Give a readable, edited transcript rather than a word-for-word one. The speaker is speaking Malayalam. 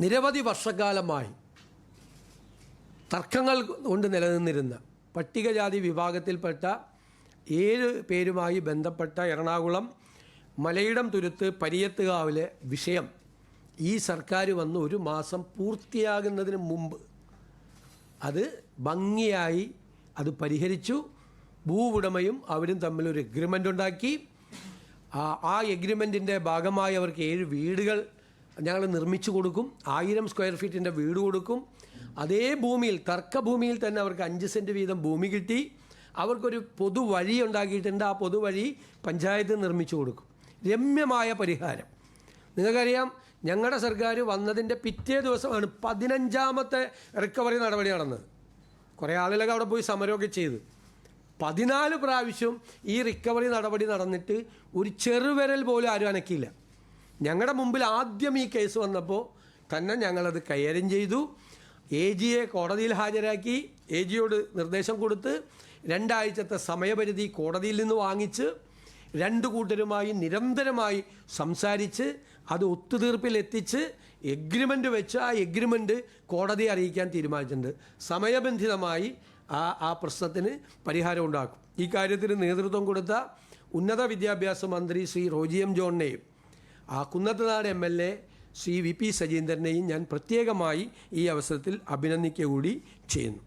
നിരവധി വർഷക്കാലമായി തർക്കങ്ങൾ കൊണ്ട് നിലനിന്നിരുന്ന പട്ടികജാതി വിഭാഗത്തിൽപ്പെട്ട 7 പേരുമായി ബന്ധപ്പെട്ട എറണാകുളം മലയിടം തുരുത്ത് പരിയത്തുകാവിലെ വിഷയം ഈ സർക്കാർ വന്ന് 1 മാസം പൂർത്തിയാകുന്നതിന് മുമ്പ് അത് ഭംഗിയായി അത് പരിഹരിച്ചു. ഭൂവുടമയും അവരും തമ്മിലൊരു എഗ്രിമെൻ്റ് ഉണ്ടാക്കി. ആ എഗ്രിമെൻറ്റിൻ്റെ ഭാഗമായി അവർക്ക് 7 വീടുകൾ ഞങ്ങൾ നിർമ്മിച്ചു കൊടുക്കും. 1000 സ്ക്വയർ ഫീറ്റിൻ്റെ വീട് കൊടുക്കും. അതേ ഭൂമിയിൽ, തർക്കഭൂമിയിൽ തന്നെ അവർക്ക് 5 സെൻറ്റ് വീതം ഭൂമി കിട്ടി. അവർക്കൊരു പൊതുവഴി ഉണ്ടാക്കിയിട്ടുണ്ട്. ആ പൊതുവഴി പഞ്ചായത്ത് നിർമ്മിച്ചു കൊടുക്കും. രമ്യമായ പരിഹാരം. നിങ്ങൾക്കറിയാം, ഞങ്ങളുടെ സർക്കാർ വന്നതിൻ്റെ പിറ്റേ ദിവസമാണ് 15ാമത്തെ റിക്കവറി നടപടി നടന്നത്. കുറേ ആളുകളൊക്കെ അവിടെ പോയി സമരമൊക്കെ ചെയ്ത് 14 പ്രാവശ്യം ഈ റിക്കവറി നടപടി നടന്നിട്ട് ഒരു ചെറുവിരൽ പോലും ആരും അനക്കിയില്ല. ഞങ്ങളുടെ മുമ്പിൽ ആദ്യം ഈ കേസ് വന്നപ്പോൾ തന്നെ ഞങ്ങളത് കൈകാര്യം ചെയ്തു. AGയെ കോടതിയിൽ ഹാജരാക്കി. AGയോട് നിർദ്ദേശം കൊടുത്ത് 2 ആഴ്ചത്തെ സമയപരിധി കോടതിയിൽ നിന്ന് വാങ്ങിച്ച് 2 കൂട്ടരുമായി നിരന്തരമായി സംസാരിച്ച് അത് ഒത്തുതീർപ്പിലെത്തിച്ച് എഗ്രിമെൻ്റ് വെച്ച് ആ എഗ്രിമെൻ്റ് കോടതിയെ അറിയിക്കാൻ തീരുമാനിച്ചിട്ടുണ്ട്. സമയബന്ധിതമായി ആ പ്രശ്നത്തിന് പരിഹാരം ഉണ്ടാക്കും. ഈ കാര്യത്തിന് നേതൃത്വം കൊടുത്ത ഉന്നത വിദ്യാഭ്യാസ മന്ത്രി ശ്രീ റോജി എം ജോണിനെയും കുന്നത്തുനാട് MLA ശ്രീ VP സജീന്ദ്രനെയും ഞാൻ പ്രത്യേകമായി ഈ അവസരത്തിൽ അഭിനന്ദിക്കുക കൂടി ചെയ്യുന്നു.